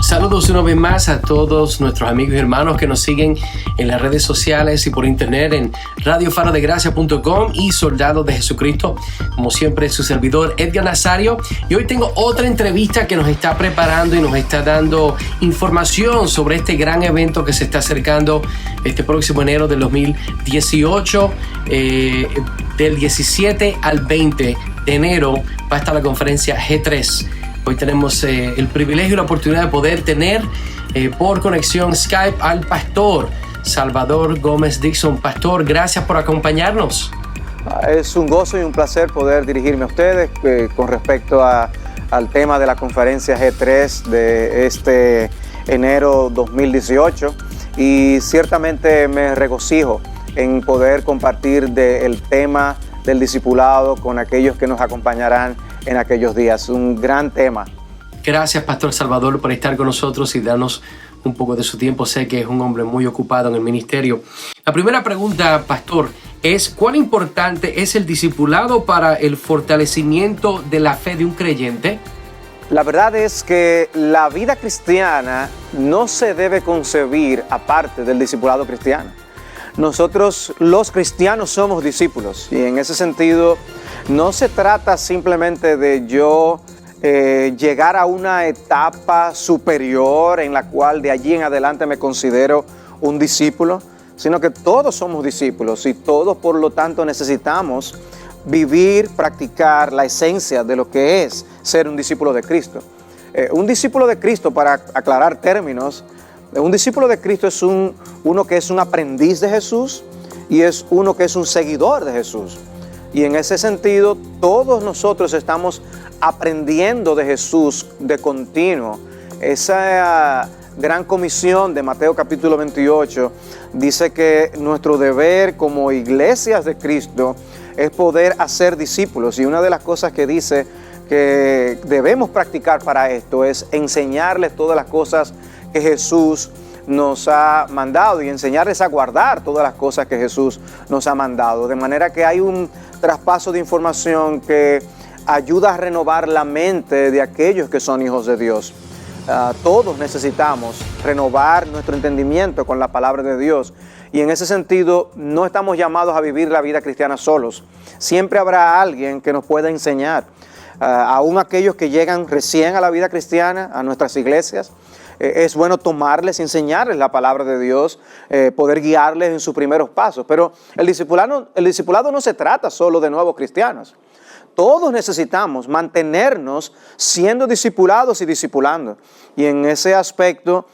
Saludos una vez más a todos nuestros amigos y hermanos que nos siguen en las redes sociales y por internet en radiofarodegracia.com y Soldados de Jesucristo. Como siempre, su servidor Edgar Nazario. Y hoy tengo otra entrevista que nos está preparando y nos está dando información sobre este gran evento que se está acercando este próximo enero del 2018. Del 17 al 20 de enero va a estar la conferencia G3. Hoy tenemos el privilegio y la oportunidad de poder tener por conexión Skype al pastor Salvador Gómez Dixon. Pastor, gracias por acompañarnos. Es un gozo y un placer poder dirigirme a ustedes con respecto al tema de la conferencia G3 de este enero 2018. Y ciertamente me regocijo en poder compartir el tema del discipulado con aquellos que nos acompañarán en aquellos días. Un gran tema. Gracias, Pastor Salvador, por estar con nosotros y darnos un poco de su tiempo. Sé que es un hombre muy ocupado en el ministerio. La primera pregunta, Pastor, es ¿cuán importante es el discipulado para el fortalecimiento de la fe de un creyente? La verdad es que la vida cristiana no se debe concebir aparte del discipulado cristiano. Nosotros los cristianos somos discípulos y en ese sentido no se trata simplemente de yo llegar a una etapa superior en la cual de allí en adelante me considero un discípulo, sino que todos somos discípulos y todos por lo tanto necesitamos vivir, practicar la esencia de lo que es ser un discípulo de Cristo. Un discípulo de Cristo, para aclarar términos, un discípulo de Cristo es uno que es un aprendiz de Jesús y es uno que es un seguidor de Jesús. Y en ese sentido, todos nosotros estamos aprendiendo de Jesús de continuo. Esa gran comisión de Mateo capítulo 28 dice que nuestro deber como iglesias de Cristo es poder hacer discípulos. Y una de las cosas que dice que debemos practicar para esto es enseñarles todas las cosas que Jesús nos ha mandado y enseñarles a guardar todas las cosas que Jesús nos ha mandado. De manera que hay un traspaso de información que ayuda a renovar la mente de aquellos que son hijos de Dios. Todos necesitamos renovar nuestro entendimiento con la palabra de Dios y en ese sentido no estamos llamados a vivir la vida cristiana solos. Siempre habrá alguien que nos pueda enseñar. Aún aquellos que llegan recién a la vida cristiana, a nuestras iglesias, es bueno tomarles, enseñarles la palabra de Dios, poder guiarles en sus primeros pasos. Pero el discipulado no se trata solo de nuevos cristianos. Todos necesitamos mantenernos siendo discipulados y discipulando. Y en ese aspecto,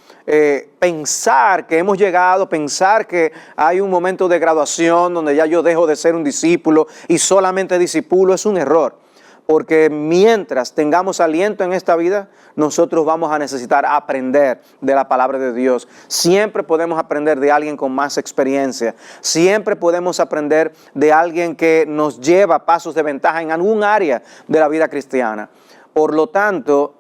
pensar que hemos llegado, pensar que hay un momento de graduación donde ya yo dejo de ser un discípulo y solamente discípulo es un error. Porque mientras tengamos aliento en esta vida, nosotros vamos a necesitar aprender de la palabra de Dios. Siempre podemos aprender de alguien con más experiencia. Siempre podemos aprender de alguien que nos lleva pasos de ventaja en algún área de la vida cristiana. Por lo tanto,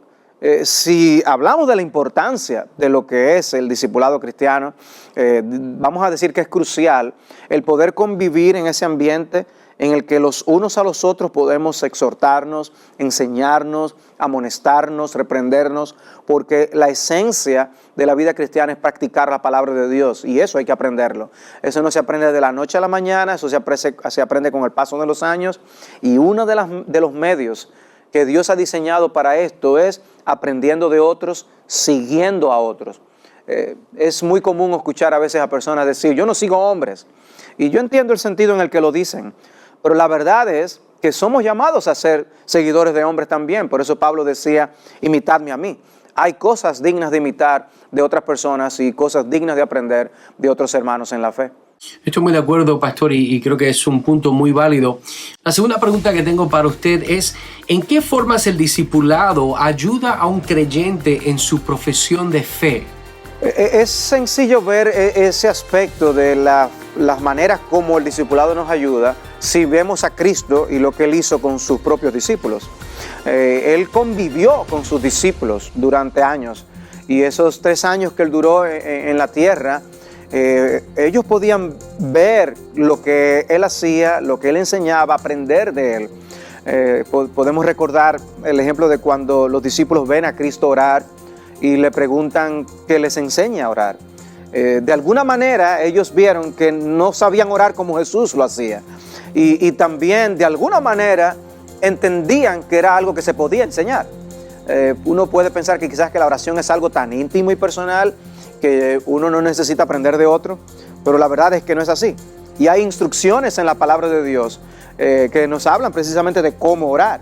si hablamos de la importancia de lo que es el discipulado cristiano, vamos a decir que es crucial el poder convivir en ese ambiente en el que los unos a los otros podemos exhortarnos, enseñarnos, amonestarnos, reprendernos, porque la esencia de la vida cristiana es practicar la palabra de Dios y eso hay que aprenderlo. Eso no se aprende de la noche a la mañana, eso se aprende con el paso de los años y uno de los medios que Dios ha diseñado para esto es aprendiendo de otros, siguiendo a otros. Es muy común escuchar a veces a personas decir, yo no sigo hombres, y yo entiendo el sentido en el que lo dicen, pero la verdad es que somos llamados a ser seguidores de hombres también. Por eso Pablo decía, imitadme a mí. Hay cosas dignas de imitar de otras personas y cosas dignas de aprender de otros hermanos en la fe. Estoy muy de acuerdo, pastor, y creo que es un punto muy válido. La segunda pregunta que tengo para usted es, ¿en qué formas el discipulado ayuda a un creyente en su profesión de fe? Es sencillo ver ese aspecto de las maneras como el discipulado nos ayuda si vemos a Cristo y lo que Él hizo con sus propios discípulos. Él convivió con sus discípulos durante años y esos 3 años que Él duró en la tierra, ellos podían ver lo que Él hacía, lo que Él enseñaba, aprender de Él. Podemos recordar el ejemplo de cuando los discípulos ven a Cristo orar y le preguntan que les enseñe a orar. De alguna manera ellos vieron que no sabían orar como Jesús lo hacía. Y también de alguna manera entendían que era algo que se podía enseñar. Uno puede pensar que quizás que la oración es algo tan íntimo y personal que uno no necesita aprender de otro, pero la verdad es que no es así. Y hay instrucciones en la palabra de Dios que nos hablan precisamente de cómo orar.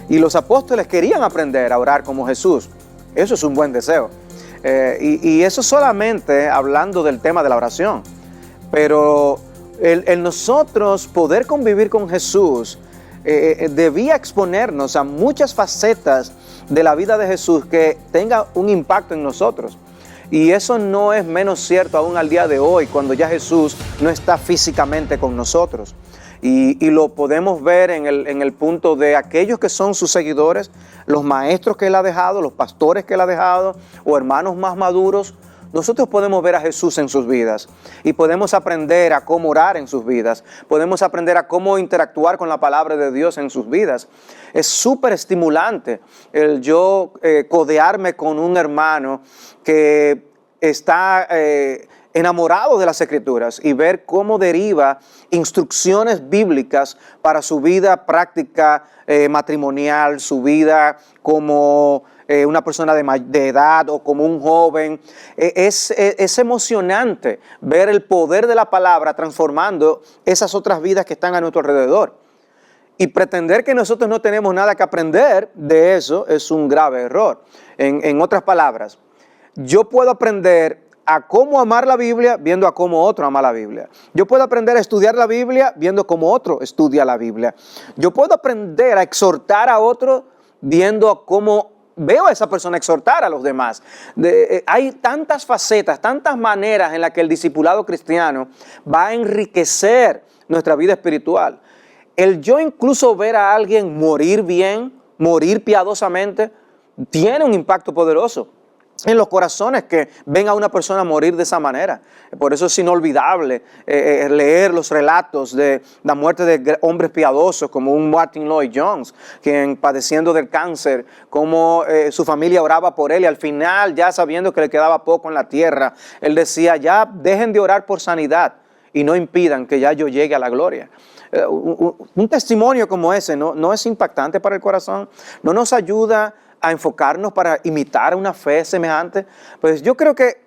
Y los apóstoles querían aprender a orar como Jesús. Eso es un buen deseo. Y eso solamente hablando del tema de la oración. Pero el nosotros poder convivir con Jesús debía exponernos a muchas facetas de la vida de Jesús que tenga un impacto en nosotros. Y eso no es menos cierto aún al día de hoy, cuando ya Jesús no está físicamente con nosotros. Y lo podemos ver en el punto de aquellos que son sus seguidores, los maestros que Él ha dejado, los pastores que Él ha dejado, o hermanos más maduros. Nosotros podemos ver a Jesús en sus vidas y podemos aprender a cómo orar en sus vidas. Podemos aprender a cómo interactuar con la palabra de Dios en sus vidas. Es súper estimulante el yo codearme con un hermano que está enamorado de las Escrituras y ver cómo deriva instrucciones bíblicas para su vida práctica matrimonial, su vida como una persona de edad o como un joven. Es emocionante ver el poder de la palabra transformando esas otras vidas que están a nuestro alrededor. Y pretender que nosotros no tenemos nada que aprender de eso es un grave error. En otras palabras, yo puedo aprender a cómo amar la Biblia viendo a cómo otro ama la Biblia. Yo puedo aprender a estudiar la Biblia viendo cómo otro estudia la Biblia. Yo puedo aprender a exhortar a otro viendo cómo veo a esa persona exhortar a los demás. Hay tantas facetas, tantas maneras en las que el discipulado cristiano va a enriquecer nuestra vida espiritual. El yo incluso ver a alguien morir bien, morir piadosamente, tiene un impacto poderoso en los corazones que ven a una persona morir de esa manera. Por eso es inolvidable leer los relatos de la muerte de hombres piadosos como un Martin Lloyd Jones, quien padeciendo del cáncer, como su familia oraba por él y al final, ya sabiendo que le quedaba poco en la tierra, él decía: ya dejen de orar por sanidad y no impidan que ya yo llegue a la gloria. Un testimonio como ese no es impactante para el corazón, no nos ayuda a enfocarnos para imitar una fe semejante. Pues yo creo que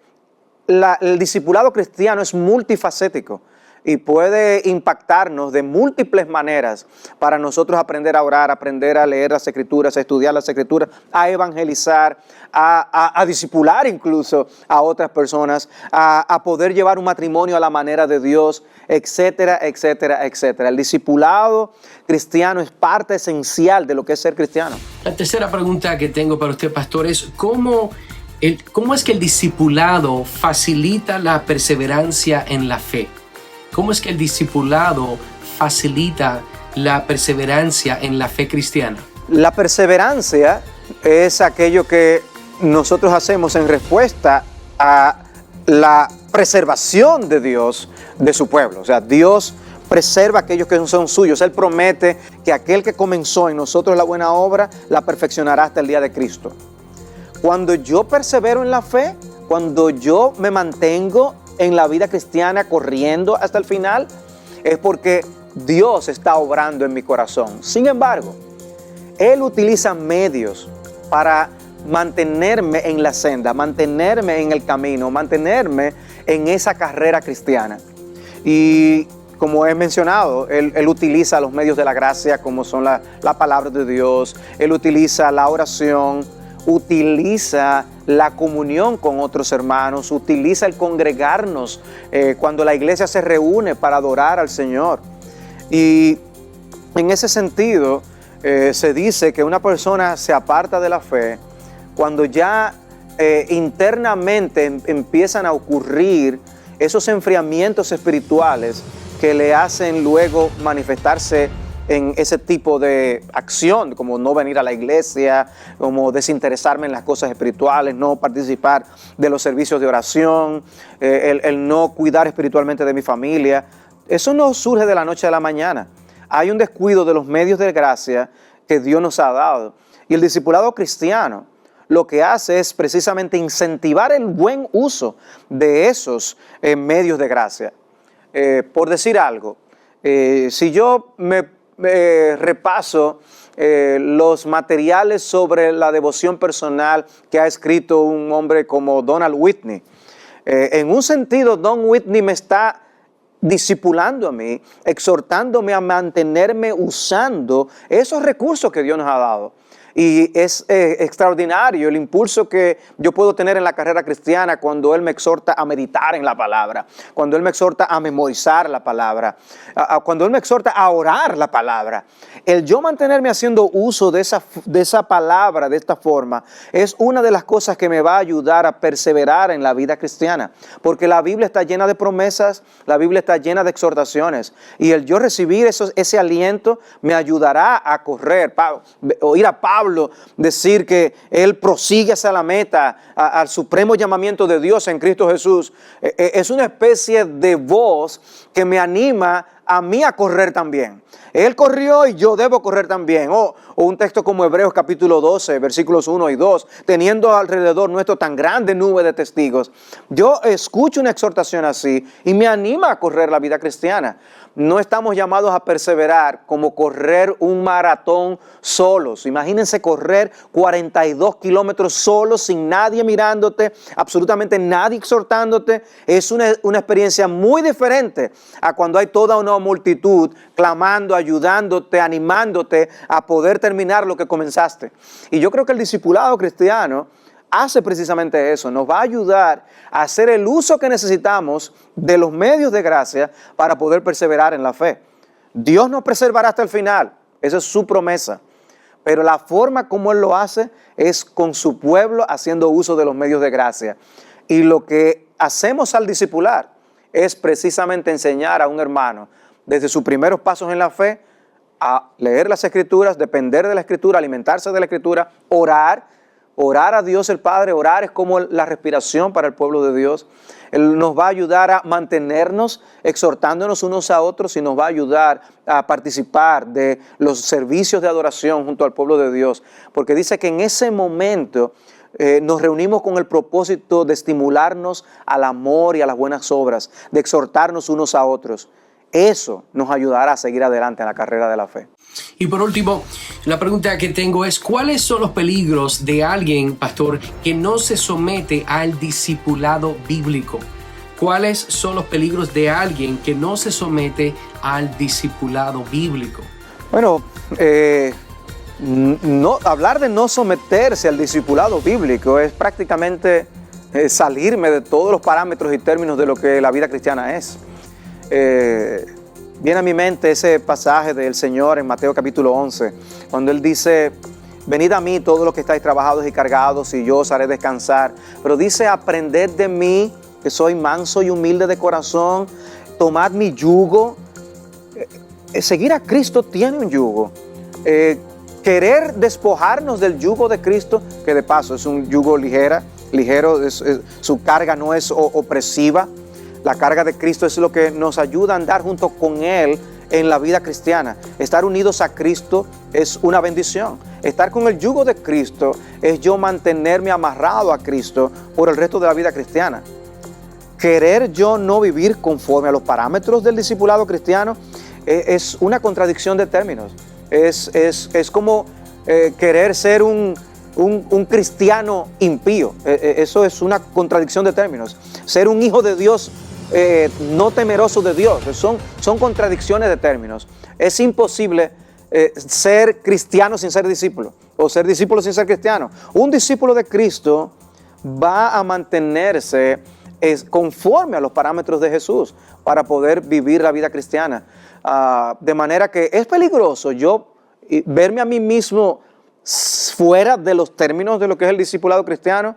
el discipulado cristiano es multifacético y puede impactarnos de múltiples maneras para nosotros aprender a orar, aprender a leer las Escrituras, a estudiar las Escrituras, a evangelizar, a discipular incluso a otras personas, a poder llevar un matrimonio a la manera de Dios, etcétera, etcétera, etcétera. El discipulado cristiano es parte esencial de lo que es ser cristiano. La tercera pregunta que tengo para usted, pastor, es ¿cómo es que el discipulado facilita la perseverancia en la fe? ¿Cómo es que el discipulado facilita la perseverancia en la fe cristiana? La perseverancia es aquello que nosotros hacemos en respuesta a la preservación de Dios de su pueblo. O sea, Dios preserva a aquellos que son suyos. Él promete que aquel que comenzó en nosotros la buena obra la perfeccionará hasta el día de Cristo. Cuando yo persevero en la fe, cuando yo me mantengo en la vida cristiana corriendo hasta el final, es porque Dios está obrando en mi corazón. Sin embargo, Él utiliza medios para mantenerme en la senda, mantenerme en el camino, mantenerme en esa carrera cristiana. Y como he mencionado, Él utiliza los medios de la gracia, como son la palabra de Dios. Él utiliza la oración, utiliza la comunión con otros hermanos, utiliza el congregarnos cuando la iglesia se reúne para adorar al Señor. Y en ese sentido se dice que una persona se aparta de la fe cuando ya internamente empiezan a ocurrir esos enfriamientos espirituales que le hacen luego manifestarse en ese tipo de acción, como no venir a la iglesia, como desinteresarme en las cosas espirituales, no participar de los servicios de oración, el no cuidar espiritualmente de mi familia. Eso no surge de la noche a la mañana. Hay un descuido de los medios de gracia que Dios nos ha dado. Y el discipulado cristiano lo que hace es precisamente incentivar el buen uso de esos medios de gracia. Por decir algo, si yo me repaso los materiales sobre la devoción personal que ha escrito un hombre como Donald Whitney, en un sentido, Don Whitney me está discipulando a mí, exhortándome a mantenerme usando esos recursos que Dios nos ha dado. Y es extraordinario el impulso que yo puedo tener en la carrera cristiana cuando Él me exhorta a meditar en la palabra, cuando Él me exhorta a memorizar la palabra, cuando Él me exhorta a orar la palabra. El yo mantenerme haciendo uso de esa palabra de esta forma es una de las cosas que me va a ayudar a perseverar en la vida cristiana, porque la Biblia está llena de promesas, la Biblia está llena de exhortaciones, y el yo recibir ese aliento me ayudará a correr. Oír a Pablo decir que él prosigue hacia la meta, al supremo llamamiento de Dios en Cristo Jesús, es una especie de voz que me anima a mí a correr también. Él corrió y yo debo correr también. O un texto como Hebreos capítulo 12, versículos 1 y 2, teniendo alrededor nuestro tan grande nube de testigos. Yo escucho una exhortación así y me anima a correr la vida cristiana. No estamos llamados a perseverar como correr un maratón solos. Imagínense correr 42 kilómetros solos, sin nadie mirándote, absolutamente nadie exhortándote. Es una experiencia muy diferente a cuando hay toda una multitud clamando, ayudándote, animándote a poder terminar lo que comenzaste. Y yo creo que el discipulado cristiano hace precisamente eso, nos va a ayudar a hacer el uso que necesitamos de los medios de gracia para poder perseverar en la fe. Dios nos preservará hasta el final, esa es su promesa, pero la forma como Él lo hace es con su pueblo haciendo uso de los medios de gracia. Y lo que hacemos al discipular es precisamente enseñar a un hermano desde sus primeros pasos en la fe a leer las Escrituras, depender de la Escritura, alimentarse de la Escritura, orar a Dios el Padre. Orar es como la respiración para el pueblo de Dios. Él nos va a ayudar a mantenernos exhortándonos unos a otros y nos va a ayudar a participar de los servicios de adoración junto al pueblo de Dios. Porque dice que en ese momento nos reunimos con el propósito de estimularnos al amor y a las buenas obras, de exhortarnos unos a otros. Eso nos ayudará a seguir adelante en la carrera de la fe. Y por último, la pregunta que tengo es, ¿cuáles son los peligros de alguien, pastor, que no se somete al discipulado bíblico? ¿Cuáles son los peligros de alguien que no se somete al discipulado bíblico? Bueno, hablar de no someterse al discipulado bíblico es prácticamente salirme de todos los parámetros y términos de lo que la vida cristiana es. Viene a mi mente ese pasaje del Señor en Mateo capítulo 11, cuando Él dice: venid a mí todos los que estáis trabajados y cargados, y yo os haré descansar. Pero dice: aprended de mí, que soy manso y humilde de corazón, tomad mi yugo. Seguir a Cristo tiene un yugo. Querer despojarnos del yugo de Cristo, que de paso es un yugo ligero, su carga no es opresiva. La carga de Cristo es lo que nos ayuda a andar junto con Él en la vida cristiana. Estar unidos a Cristo es una bendición. Estar con el yugo de Cristo es yo mantenerme amarrado a Cristo por el resto de la vida cristiana. Querer yo no vivir conforme a los parámetros del discipulado cristiano es una contradicción de términos. Es como querer ser un cristiano impío. Eso es una contradicción de términos. Ser un hijo de Dios no temeroso de Dios. Son contradicciones de términos. Es imposible ser cristiano sin ser discípulo, o ser discípulo sin ser cristiano. Un discípulo de Cristo va a mantenerse conforme a los parámetros de Jesús para poder vivir la vida cristiana. De manera que es peligroso yo verme a mí mismo fuera de los términos de lo que es el discipulado cristiano.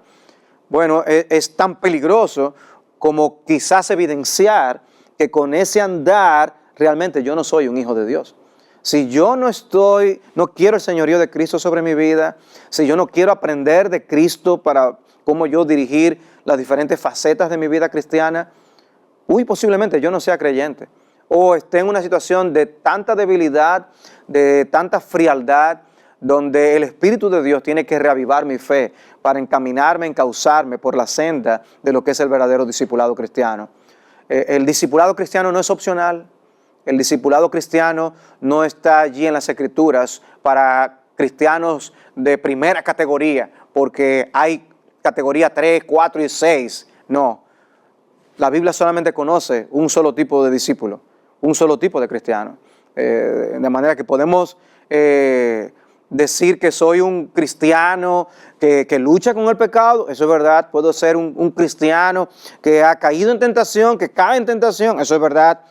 Bueno, es tan peligroso como quizás evidenciar que con ese andar realmente yo no soy un hijo de Dios. Si yo no quiero el señorío de Cristo sobre mi vida, si yo no quiero aprender de Cristo para cómo yo dirigir las diferentes facetas de mi vida cristiana, posiblemente yo no sea creyente, o esté en una situación de tanta debilidad, de tanta frialdad, donde el Espíritu de Dios tiene que reavivar mi fe para encaminarme, encauzarme por la senda de lo que es el verdadero discipulado cristiano. El discipulado cristiano no es opcional. El discipulado cristiano no está allí en las Escrituras para cristianos de primera categoría, porque hay categoría 3, 4 y 6. No, la Biblia solamente conoce un solo tipo de discípulo, un solo tipo de cristiano. De manera que podemos decir que soy un cristiano que lucha con el pecado, eso es verdad. Puedo ser un cristiano que ha caído en tentación, que cae en tentación, eso es verdad.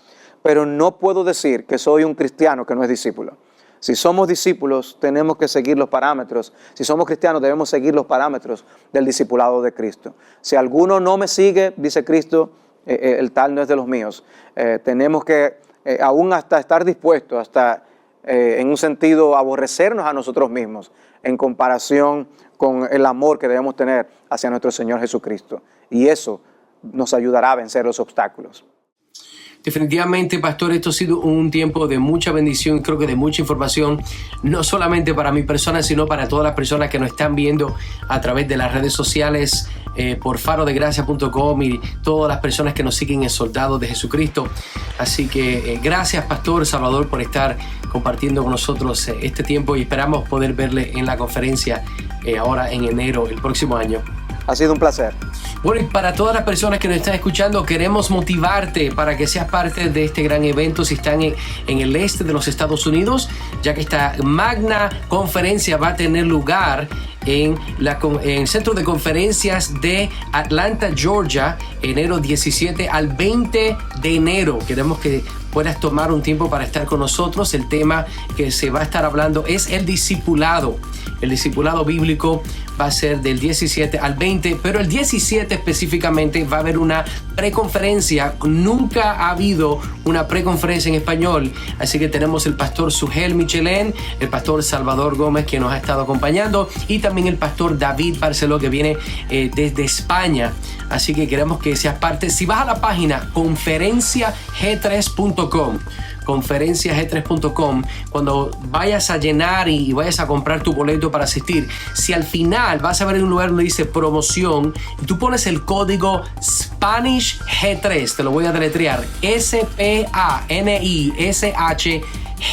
Pero no puedo decir que soy un cristiano que no es discípulo. Si somos discípulos, tenemos que seguir los parámetros. Si somos cristianos, debemos seguir los parámetros del discipulado de Cristo. Si alguno no me sigue, dice Cristo, el tal no es de los míos. Tenemos que aún hasta estar dispuestos, hasta en un sentido aborrecernos a nosotros mismos en comparación con el amor que debemos tener hacia nuestro Señor Jesucristo. Y eso nos ayudará a vencer los obstáculos. Definitivamente, pastor, esto ha sido un tiempo de mucha bendición, creo que de mucha información, no solamente para mi persona, sino para todas las personas que nos están viendo a través de las redes sociales, por farodegracia.com y todas las personas que nos siguen en Soldados de Jesucristo. Así que gracias, Pastor Salvador, por estar compartiendo con nosotros este tiempo y esperamos poder verle en la conferencia ahora en enero, el próximo año. Ha sido un placer. Bueno, y para todas las personas que nos están escuchando, queremos motivarte para que seas parte de este gran evento si están en el este de los Estados Unidos, ya que esta magna conferencia va a tener lugar en el Centro de Conferencias de Atlanta, Georgia, enero 17 al 20 de enero. Queremos que puedas tomar un tiempo para estar con nosotros. El tema que se va a estar hablando es el discipulado. El discipulado bíblico va a ser del 17 al 20, pero el 17 específicamente va a haber una preconferencia. Nunca ha habido una preconferencia en español, así que tenemos el pastor Sugel Michelén, el pastor Salvador Gómez, que nos ha estado acompañando, y también el pastor David Barceló, que viene desde España. Así que queremos que seas parte. Si vas a la página conferenciag3.com, conferenciag3.com, cuando vayas a llenar y vayas a comprar tu boleto para asistir, si al final vas a ver un lugar donde dice promoción y tú pones el código Spanish G3, te lo voy a deletrear, SPANISH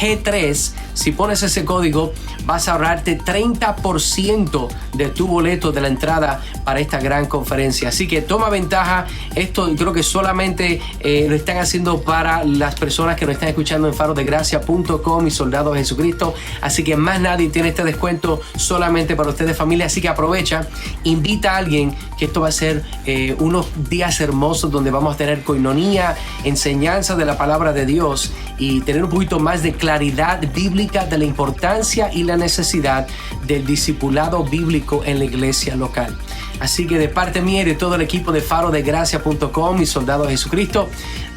G3, si pones ese código vas a ahorrarte 30% de tu boleto de la entrada para esta gran conferencia. Así que toma ventaja. Esto creo que solamente lo están haciendo para las personas que nos están escuchando en farodegracia.com y Soldados de Jesucristo. Así que más nadie tiene este descuento, solamente para ustedes, familia. Así que aprovecha, invita a alguien, que esto va a ser unos días hermosos donde vamos a tener coinonía, enseñanza de la palabra de Dios y tener un poquito más de claridad bíblica de la importancia y la necesidad del discipulado bíblico en la iglesia local. Así que de parte mía y de todo el equipo de farodegracia.com y Soldados de Jesucristo,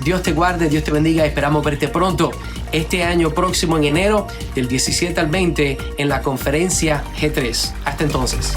Dios te guarde, Dios te bendiga. Esperamos verte pronto este año próximo en enero, del 17 al 20 en la conferencia G3. Hasta entonces.